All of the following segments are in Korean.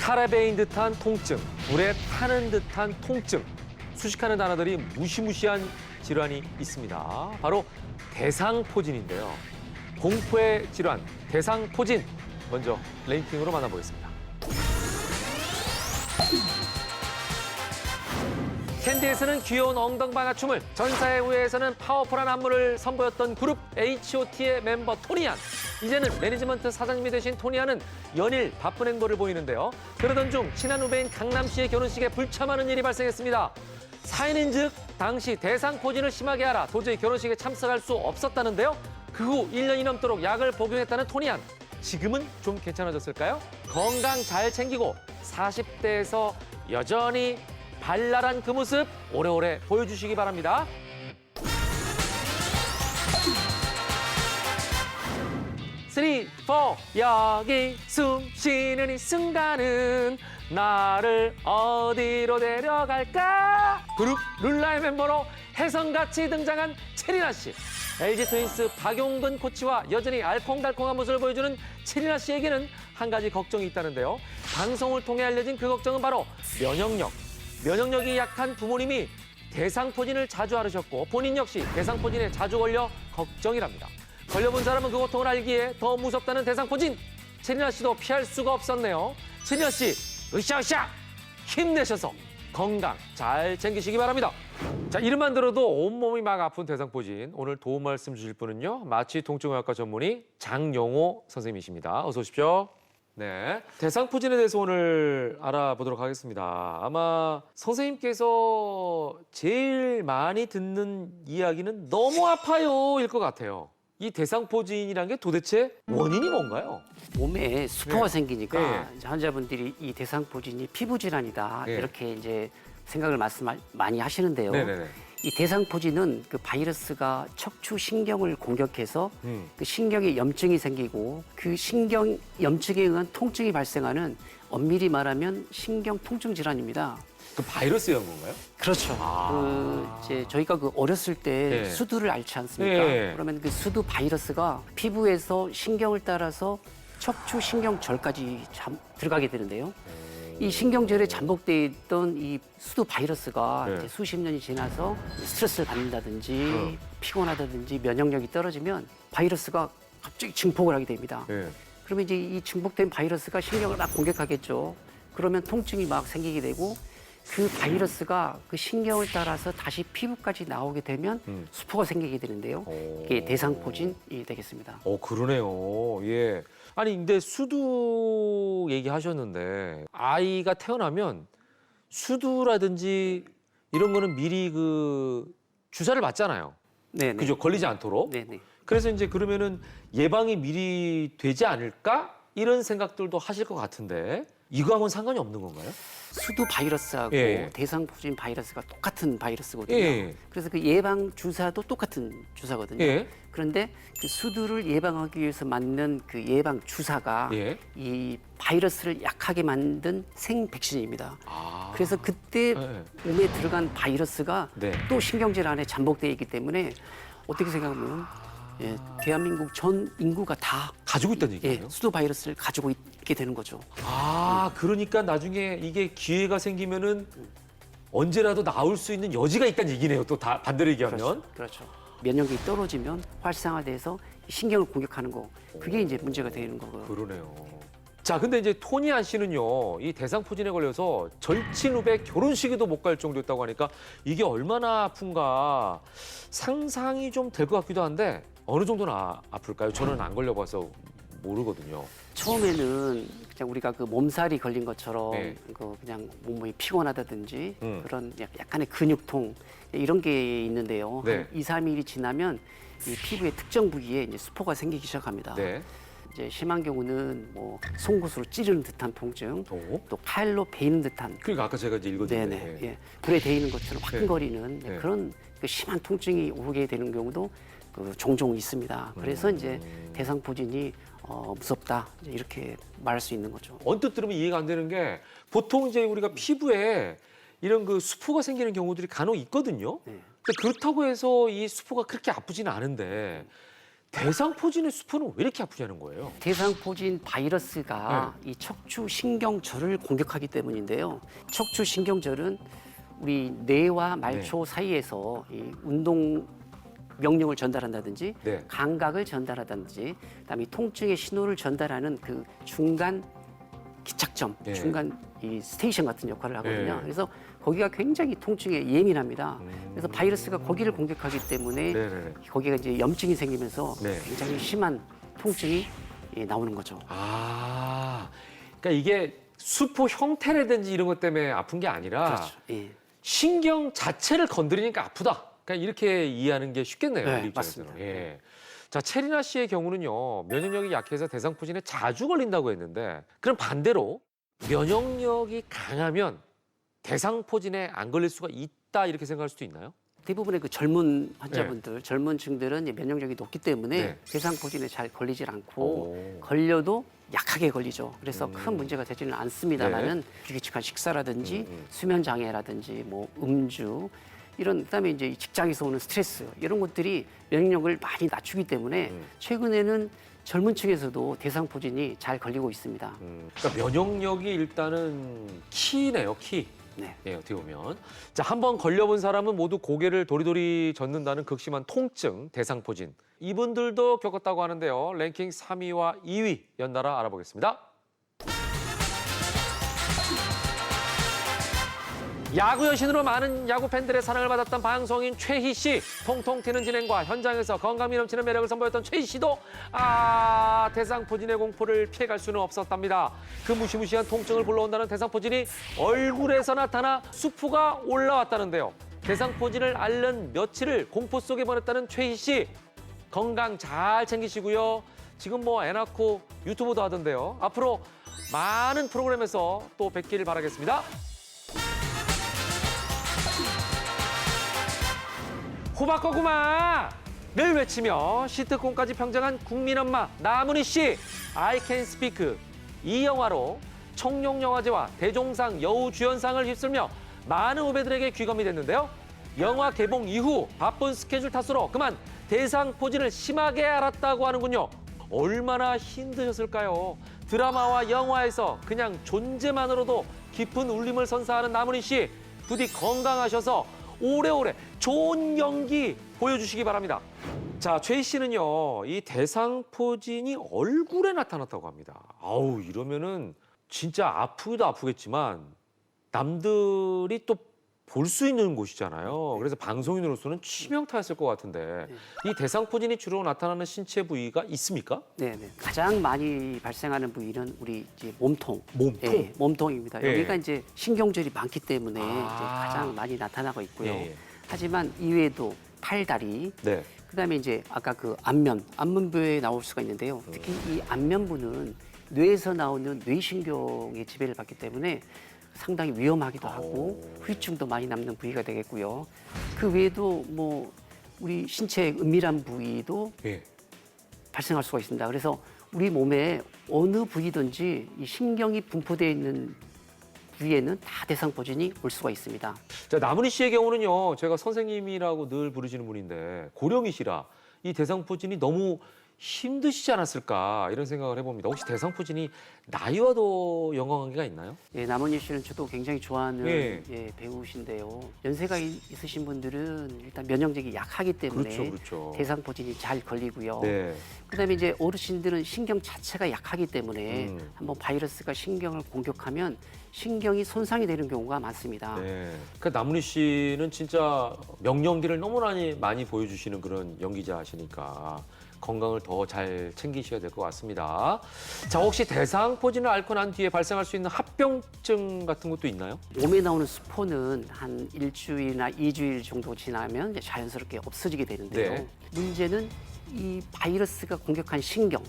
살에 베인 듯한 통증, 불에 타는 듯한 통증, 수식하는 단어들이 무시무시한 질환이 있습니다. 바로 대상포진인데요. 공포의 질환, 대상포진. 먼저 랭킹으로 만나보겠습니다. 캔디에서는 귀여운 엉덩방아춤을, 전사의 후예에서는 파워풀한 안무를 선보였던 그룹 H.O.T의 멤버 토니안. 이제는 매니지먼트 사장님이 되신 토니안은 연일 바쁜 행보를 보이는데요. 그러던 중 친한 후배인 강남씨의 결혼식에 불참하는 일이 발생했습니다. 사연인즉 당시 대상포진을 심하게 알아 도저히 결혼식에 참석할 수 없었다는데요. 그 후 1년이 넘도록 약을 복용했다는 토니안. 지금은 좀 괜찮아졌을까요? 건강 잘 챙기고 40대에서 여전히 발랄한 그 모습 오래오래 보여주시기 바랍니다. 쓰리, 포, 여기 숨 쉬는 이 순간은 나를 어디로 데려갈까? 그룹 룰라의 멤버로 혜성같이 등장한 체리나 씨. LG 트윈스 박용근 코치와 여전히 알콩달콩한 모습을 보여주는 체리나 씨에게는 한 가지 걱정이 있다는데요. 방송을 통해 알려진 그 걱정은 바로 면역력. 면역력이 약한 부모님이 대상포진을 자주 앓으셨고 본인 역시 대상포진에 자주 걸려 걱정이랍니다. 걸려본 사람은 그 고통을 알기에 더 무섭다는 대상포진. 체리나 씨도 피할 수가 없었네요. 체리나 씨, 으쌰으쌰 힘내셔서 건강 잘 챙기시기 바랍니다. 자, 이름만 들어도 온몸이 막 아픈 대상포진. 오늘 도움 말씀 주실 분은요. 마취 통증의학과 전문의 장용호 선생님이십니다. 어서 오십시오. 네, 대상포진에 대해서 오늘 알아보도록 하겠습니다. 아마 선생님께서 제일 많이 듣는 이야기는 너무 아파요일 것 같아요. 이 대상포진이란 게 도대체 원인이 뭔가요? 몸에 수포가 네. 생기니까 이제 환자분들이 이 대상포진이 피부 질환이다 네. 이렇게 이제 생각을 많이 하시는데요. 네네네. 이 대상포진은 그 바이러스가 척추 신경을 공격해서 그 신경에 염증이 생기고 그 신경 염증에 의한 통증이 발생하는 엄밀히 말하면 신경 통증 질환입니다. 그 바이러스에 의한 건가요? 그렇죠. 그 이제 저희가 그 어렸을 때 네. 수두를 앓지 않습니까? 네. 그러면 그 수두 바이러스가 피부에서 신경을 따라서 척추 신경절까지 들어가게 되는데요. 이 신경절에 잠복돼 있던 이 수두 바이러스가 네. 이제 수십 년이 지나서 스트레스를 받는다든지 피곤하다든지 면역력이 떨어지면 바이러스가 갑자기 증폭을 하게 됩니다. 네. 그러면 이제 이 증폭된 바이러스가 신경을 막 공격하겠죠. 그러면 통증이 막 생기게 되고 그 바이러스가 그 신경을 따라서 다시 피부까지 나오게 되면 수포가 생기게 되는데요. 이게 대상포진이 되겠습니다. 그러네요. 예. 아니, 근데 수두 얘기하셨는데 아이가 태어나면 수두라든지 이런 거는 미리 그 주사를 맞잖아요. 네네. 그죠? 걸리지 않도록. 네네. 그래서 이제 그러면은 예방이 미리 되지 않을까? 이런 생각들도 하실 것 같은데 이거하고는 상관이 없는 건가요? 수두 바이러스하고 예. 대상포진 바이러스가 똑같은 바이러스거든요. 예. 그래서 그 예방 주사도 똑같은 주사거든요. 예. 그런데 그 수두를 예방하기 위해서 맞는 그 예방 주사가 예. 이 바이러스를 약하게 만든 생 백신입니다. 아. 그래서 그때 네. 몸에 들어간 바이러스가 네. 또 신경질 안에 잠복되어 있기 때문에 어떻게 생각하면 예, 대한민국 전 인구가 다 가지고 있다는 얘기예요? 예, 수두 바이러스를 가지고 있게 되는 거죠. 아, 그러니까 나중에 이게 기회가 생기면은 언제라도 나올 수 있는 여지가 있다는 얘기네요. 또 다 반대로 얘기하면. 그렇죠. 면역력이 떨어지면 활성화돼서 신경을 공격하는 거. 그게 이제 문제가 되는 거고요. 그러네요. 자, 근데 이제 토니안 씨는요, 이 대상포진에 걸려서 절친 후배 결혼식에도 못 갈 정도였다고 하니까 이게 얼마나 아픈가 상상이 좀 될 것 같기도 한데 어느 정도나 아플까요? 저는 안 걸려봐서 모르거든요. 처음에는 그냥 우리가 그 몸살이 걸린 것처럼 네. 그 그냥 몸이 피곤하다든지 음. 그런 약간의 근육통 이런 게 있는데요. 네. 한 2, 3일이 지나면 이 피부의 특정 부위에 이제 수포가 생기기 시작합니다. 네. 이제 심한 경우는 뭐 송곳으로 찌르는 듯한 통증, 또 칼로 베이는 듯한 그러니까 아까 제가 이제 읽었는데. 네네 예. 불에 데이는 것처럼 화끈거리는 네. 그런 그 심한 통증이 오게 되는 경우도 그 종종 있습니다. 그래서 이제 대상포진이 무섭다 이제 이렇게 말할 수 있는 거죠. 언뜻 들으면 이해가 안 되는 게 보통 이제 우리가 피부에 이런 그 수포가 생기는 경우들이 간혹 있거든요. 네. 근데 그렇다고 해서 이 수포가 그렇게 아프지는 않은데 대상포진의 수포는 왜 이렇게 아프냐는 거예요? 대상포진 바이러스가 이 척추신경절을 공격하기 때문인데요. 척추신경절은 우리 뇌와 말초 사이에서 이 운동 명령을 전달한다든지 네. 감각을 전달하든지 그다음에 이 통증의 신호를 전달하는 그 중간 기착점, 네. 중간 이 스테이션 같은 역할을 하거든요. 네. 그래서 거기가 굉장히 통증에 예민합니다. 그래서 바이러스가 거기를 공격하기 때문에 네네네. 거기가 이제 염증이 생기면서 네. 굉장히 심한 통증이 나오는 거죠. 아, 그러니까 이게 수포 형태라든지 이런 것 때문에 아픈 게 아니라 그렇죠. 예. 신경 자체를 건드리니까 아프다. 그러니까 이렇게 이해하는 게 쉽겠네요. 네, 우리 입장에서는. 맞습니다. 예. 자, 체리나 씨의 경우는요. 면역력이 약해서 대상포진에 자주 걸린다고 했는데 그럼 반대로 면역력이 강하면 대상포진에 안 걸릴 수가 있다 이렇게 생각할 수도 있나요? 대부분의 그 젊은 환자분들, 젊은 층들은 이제 면역력이 높기 때문에 네. 대상포진에 잘 걸리질 않고 오. 걸려도 약하게 걸리죠. 그래서 큰 문제가 되지는 않습니다만은 불규칙한 식사라든지 수면 장애라든지 뭐 음주 이런 그다음에 이제 직장에서 오는 스트레스 이런 것들이 면역력을 많이 낮추기 때문에 최근에는 젊은 층에서도 대상포진이 잘 걸리고 있습니다. 그러니까 면역력이 일단은 키네요, 키. 네. 예, 어떻게 보면. 자, 한번 걸려본 사람은 모두 고개를 도리도리 젓는다는 극심한 통증, 대상포진. 이분들도 겪었다고 하는데요. 랭킹 3위와 2위 연달아 알아보겠습니다. 야구 여신으로 많은 야구 팬들의 사랑을 받았던 방송인 최희 씨. 통통 튀는 진행과 현장에서 건강미 넘치는 매력을 선보였던 최희 씨도 대상포진의 공포를 피해갈 수는 없었답니다. 그 무시무시한 통증을 불러온다는 대상포진이 얼굴에서 나타나 수포가 올라왔다는데요. 대상포진을 앓는 며칠을 공포 속에 보냈다는 최희 씨. 건강 잘 챙기시고요. 지금 뭐 애 낳고 유튜브도 하던데요. 앞으로 많은 프로그램에서 또 뵙기를 바라겠습니다. 호박고구마! 를 외치며 시트콤까지 평정한 국민엄마 나문희 씨, I Can Speak 이 영화로 청룡영화제와 대종상 여우주연상을 휩쓸며 많은 후배들에게 귀감이 됐는데요. 영화 개봉 이후 바쁜 스케줄 탓으로 그만 대상포진을 심하게 앓았다고 하는군요. 얼마나 힘드셨을까요? 드라마와 영화에서 그냥 존재만으로도 깊은 울림을 선사하는 나문희 씨, 부디 건강하셔서 오래오래 좋은 연기 보여주시기 바랍니다. 자, 최희 씨는요, 이 대상포진이 얼굴에 나타났다고 합니다. 아우, 이러면은 진짜 아프기도 아프겠지만 남들이 또 볼 수 있는 곳이잖아요. 그래서 방송인으로서는 치명타였을 것 같은데 이 대상포진이 주로 나타나는 신체 부위가 있습니까? 네, 네. 가장 많이 발생하는 부위는 우리 이제 몸통. 몸통? 예, 몸통입니다. 예. 여기가 이제 신경절이 많기 때문에 이제 아. 가장 많이 나타나고 있고요. 예, 예. 하지만 이외에도 팔다리, 네. 그다음에 이제 아까 그 안면부에 나올 수가 있는데요. 특히 이 안면부는 뇌에서 나오는 뇌신경의 지배를 받기 때문에 상당히 위험하기도 하고 후유증도 많이 남는 부위가 되겠고요. 그 외에도 뭐 우리 신체의 은밀한 부위도 예. 발생할 수가 있습니다. 그래서 우리 몸에 어느 부위든지 이 신경이 분포되어 있는 부위에는 다 대상포진이 올 수가 있습니다. 자, 나문희 씨의 경우는요, 제가 선생님이라고 늘 부르시는 분인데 고령이시라 이 대상포진이 너무 힘드시지 않았을까 이런 생각을 해봅니다. 혹시 대상포진이 나이와도 연관관계가 있나요? 예, 남은희 씨는 저도 굉장히 좋아하는 예. 배우신데요. 연세가 있으신 분들은 일단 면역력이 약하기 때문에 그렇죠, 그렇죠. 대상포진이 잘 걸리고요. 네. 그다음에 이제 어르신들은 신경 자체가 약하기 때문에 음. 한번 바이러스가 신경을 공격하면 신경이 손상이 되는 경우가 많습니다. 네. 그 나문희 씨는 진짜 명령들을 너무나 많이 보여주시는 그런 연기자시니까 건강을 더 잘 챙기셔야 될 것 같습니다. 자, 혹시 대상포진을 앓고 난 뒤에 발생할 수 있는 합병증 같은 것도 있나요? 몸에 나오는 수포는 한 일주일이나 2주일 정도 지나면 이제 자연스럽게 없어지게 되는데요. 네. 문제는 이 바이러스가 공격한 신경,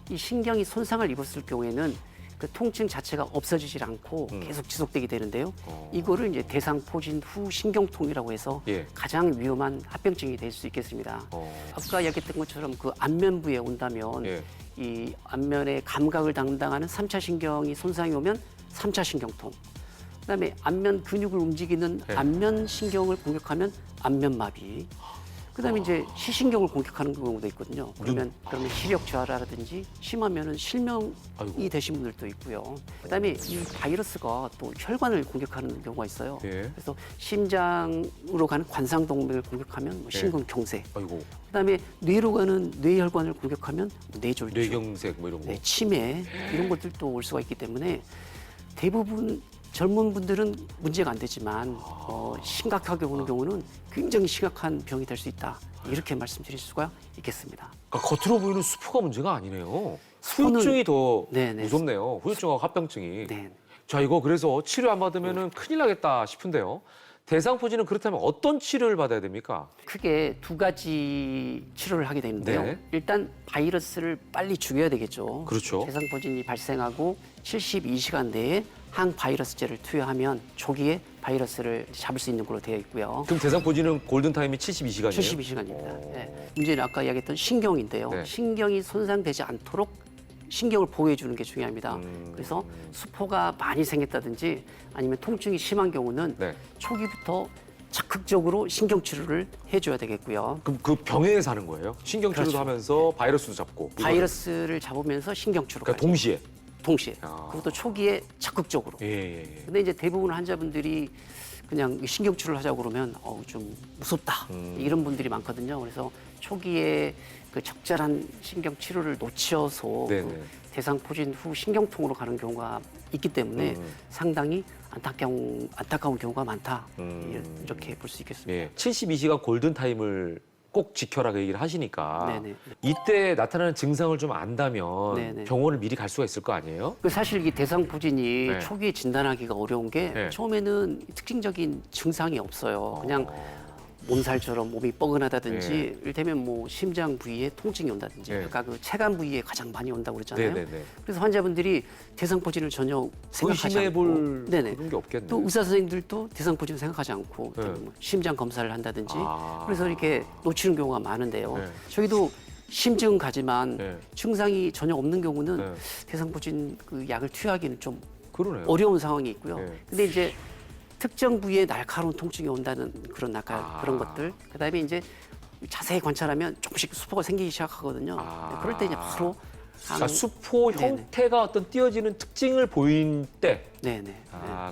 이 신경이 손상을 입었을 경우에는 그 통증 자체가 없어지질 않고 계속 지속되게 되는데요. 이거를 이제 대상포진 후 신경통이라고 해서 예. 가장 위험한 합병증이 될 수 있겠습니다. 아까 얘기했던 것처럼 그 안면부에 온다면 예. 이 안면의 감각을 담당하는 3차 신경이 손상이 오면 3차 신경통. 그다음에 안면 근육을 움직이는 네. 안면 신경을 공격하면 안면마비. 그다음에 이제 시신경을 공격하는 경우도 있거든요. 그러면 시력 저하라든지 심하면은 실명이 아이고. 되신 분들도 있고요. 그다음에 이 바이러스가 또 혈관을 공격하는 경우가 있어요. 예. 그래서 심장으로 가는 관상동맥을 공격하면 뭐 심근경색. 아이고. 그다음에 뇌로 가는 뇌혈관을 공격하면 뇌졸중, 뇌경색 뭐 이런 거. 네, 치매 이런 것들도 올 수가 있기 때문에 대부분 젊은 분들은 문제가 안 되지만 심각하게 오는 경우는 굉장히 심각한 병이 될 수 있다. 이렇게 말씀드릴 수가 있겠습니다. 그러니까 겉으로 보이는 수포가 문제가 아니네요. 수포는- 후유증이 더 네네. 무섭네요. 후유증하고 합병증이. 네. 자, 이거 그래서 치료 안 받으면 큰일 나겠다 싶은데요. 대상포진은 그렇다면 어떤 치료를 받아야 됩니까? 크게 두 가지 치료를 하게 되는데요. 네. 일단 바이러스를 빨리 죽여야 되겠죠. 그렇죠. 대상포진이 발생하고 72시간 내에 항바이러스제를 투여하면 초기에 바이러스를 잡을 수 있는 걸로 되어 있고요. 그럼 대상포진은 골든타임이 72시간이에요? 72시간입니다. 문제는 아까 이야기했던 신경인데요. 네. 신경이 손상되지 않도록 신경을 보호해 주는 게 중요합니다. 그래서 수포가 많이 생겼다든지 아니면 통증이 심한 경우는 네. 초기부터 적극적으로 신경 치료를 해줘야 되겠고요. 그럼 그 병에 사는 거예요? 신경치료도 그렇죠. 하면서 바이러스도 잡고. 이거를. 바이러스를 잡으면서 신경 치료가 그러니까 동시에. 동시에. 아. 그것도 초기에 적극적으로. 예. 근데 이제 대부분 환자분들이 그냥 신경 치료를 하자고 그러면 좀 무섭다 이런 분들이 많거든요. 그래서 초기에 그 적절한 신경 치료를 놓쳐서 네네. 그 대상포진 후 신경통으로 가는 경우가 있기 때문에 상당히 안타까운 경우가 많다 이렇게 볼 수 있겠습니다. 예. 72시간 골든타임을 꼭 지켜라 그 얘기를 하시니까 네네. 이때 나타나는 증상을 좀 안다면 네네. 병원을 미리 갈 수가 있을 거 아니에요? 그 사실 이 대상포진이 네. 초기에 진단하기가 어려운 게 네. 처음에는 특징적인 증상이 없어요. 그냥 몸살처럼 몸이 뻐근하다든지 이를테면 뭐 심장 부위에 통증이 온다든지 네. 아까 그 체간 부위에 가장 많이 온다고 그랬잖아요. 네네네. 그래서 환자분들이 대상포진을 전혀 생각하지 의심해 않고 볼 네네. 그런 게 없겠네. 또 의사 선생님들도 대상포진을 생각하지 않고 네. 뭐 심장 검사를 한다든지 아. 그래서 이렇게 놓치는 경우가 많은데요. 네. 저희도 심증 가지만 네. 증상이 전혀 없는 경우는 네. 대상포진 그 약을 투여하기는 좀 그러네요. 어려운 상황이 있고요. 네. 근데 이제 특정 부위에 날카로운 통증이 온다는 그런 그런 것들. 그다음에 이제 자세히 관찰하면 조금씩 수포가 생기기 시작하거든요. 아. 그럴 때 이제 바로 그러니까 수포 네네. 형태가 어떤 띄어지는 특징을 보인 때 네네.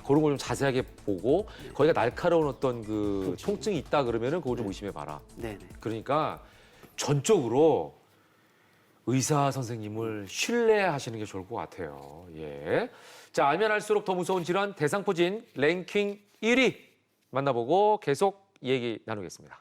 그런 걸 좀 자세하게 보고 거기가 날카로운 어떤 그 통증이 있다 그러면은 그걸 좀 의심해 봐라. 네네. 그러니까 전적으로 의사 선생님을 신뢰하시는 게 좋을 것 같아요. 예. 자, 알면 알수록 더 무서운 질환 대상포진 랭킹 1위 만나보고 계속 얘기 나누겠습니다.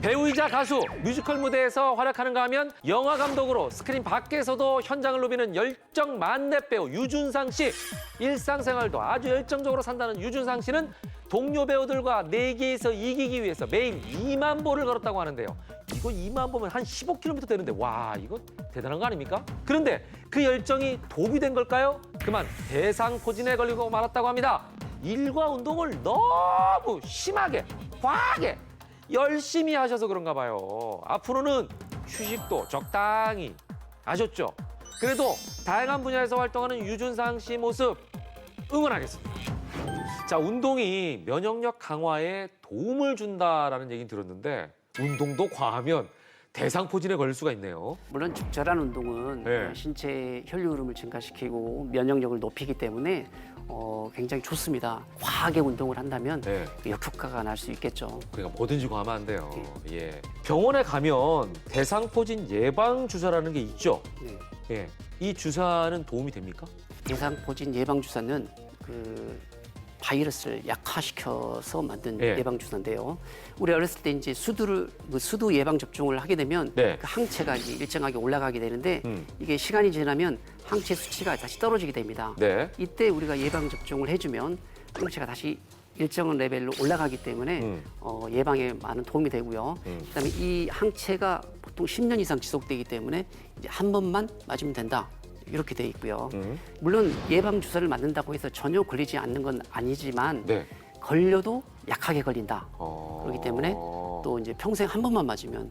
배우이자 가수, 뮤지컬 무대에서 활약하는가 하면 영화 감독으로 스크린 밖에서도 현장을 누비는 열정 만렙 배우 유준상 씨. 일상생활도 아주 열정적으로 산다는 유준상 씨는 동료 배우들과 내기에서 이기기 위해서 매일 2만 보를 걸었다고 하는데요. 이거 2만 보면 한 15km 되는데 와, 이거 대단한 거 아닙니까? 그런데 그 열정이 도움이 된 걸까요? 그만 대상포진에 걸리고 말았다고 합니다. 일과 운동을 너무 심하게, 과하게 열심히 하셔서 그런가 봐요. 앞으로는 휴식도 적당히 아셨죠? 그래도 다양한 분야에서 활동하는 유준상 씨 모습 응원하겠습니다. 자, 운동이 면역력 강화에 도움을 준다라는 얘기는 들었는데 운동도 과하면 대상포진에 걸릴 수가 있네요. 물론 적절한 운동은 네. 신체 혈류 흐름을 증가시키고 면역력을 높이기 때문에 굉장히 좋습니다. 과하게 운동을 한다면 네. 그 역효과가 날 수 있겠죠. 그러니까 뭐든지 과하면 안 돼요. 예. 병원에 가면 대상포진 예방 주사라는 게 있죠. 네. 예. 이 주사는 도움이 됩니까? 대상포진 예방 주사는 그 바이러스를 약화시켜서 만든 예. 예방 주사인데요. 우리 어렸을 때 이제 수두 예방 접종을 하게 되면 네. 그 항체가 이제 일정하게 올라가게 되는데 이게 시간이 지나면 항체 수치가 다시 떨어지게 됩니다. 네. 이때 우리가 예방 접종을 해주면 항체가 다시 일정한 레벨로 올라가기 때문에 예방에 많은 도움이 되고요. 그다음에 이 항체가 보통 10년 이상 지속되기 때문에 이제 한 번만 맞으면 된다. 이렇게 돼 있고요. 물론 예방 주사를 맞는다고 해서 전혀 걸리지 않는 건 아니지만 네. 걸려도 약하게 걸린다. 어... 그렇기 때문에 또 이제 평생 한 번만 맞으면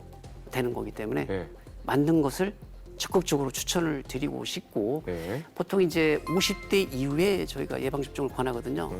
되는 거기 때문에 네. 맞는 것을 적극적으로 추천을 드리고 싶고 네. 보통 이제 50대 이후에 저희가 예방 접종을 권하거든요.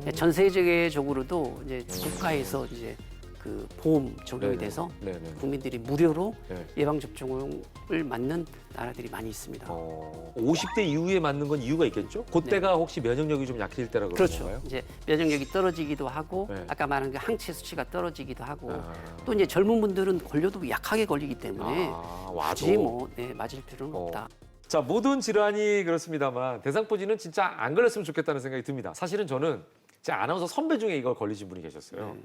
예. 전 세계적으로도 이제 국가에서 이제 그 보험 적용이 네네. 돼서 네네. 국민들이 무료로 네. 예방 접종을 맞는 나라들이 많이 있습니다. 50대 이후에 맞는 건 이유가 있겠죠? 그때가 혹시 면역력이 좀 약해질 때라 그런 그렇죠. 건가요? 이제 면역력이 떨어지기도 하고 네. 아까 말한 그 항체 수치가 떨어지기도 하고 아. 또 이제 젊은 분들은 걸려도 약하게 걸리기 때문에 와도. 굳이 뭐 맞을 필요는 어. 없다. 자, 모든 질환이 그렇습니다만 대상포진은 진짜 안 걸렸으면 좋겠다는 생각이 듭니다. 사실은 저는 제 아나운서 선배 중에 이걸 걸리신 분이 계셨어요.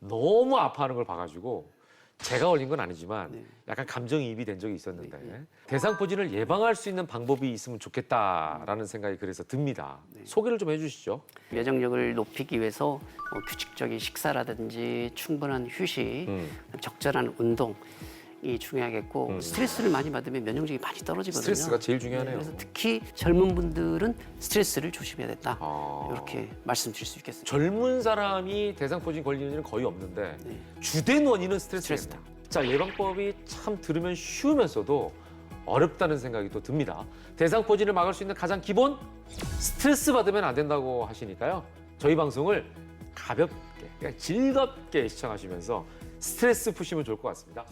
너무 아파하는 걸 봐가지고 제가 걸린 건 아니지만 약간 감정이입이 된 적이 있었는데 대상포진을 예방할 수 있는 방법이 있으면 좋겠다라는 생각이 그래서 듭니다. 소개를 좀 해주시죠. 면역력을 높이기 위해서 규칙적인 식사라든지 충분한 휴식, 적절한 운동이 중요하겠고 스트레스를 많이 받으면 면역력이 많이 떨어지거든요. 스트레스가 제일 중요하네요. 그래서 특히 젊은 분들은 스트레스를 조심해야 된다. 아. 이렇게 말씀드릴 수 있겠습니다. 젊은 사람이 대상포진 걸리는 일은 거의 없는데 주된 원인은 스트레스다. 자, 예방법이 참 들으면 쉬우면서도 어렵다는 생각이 또 듭니다. 대상포진을 막을 수 있는 가장 기본 스트레스 받으면 안 된다고 하시니까요. 저희 방송을 가볍게, 그냥 즐겁게 시청하시면서 스트레스 푸시면 좋을 것 같습니다.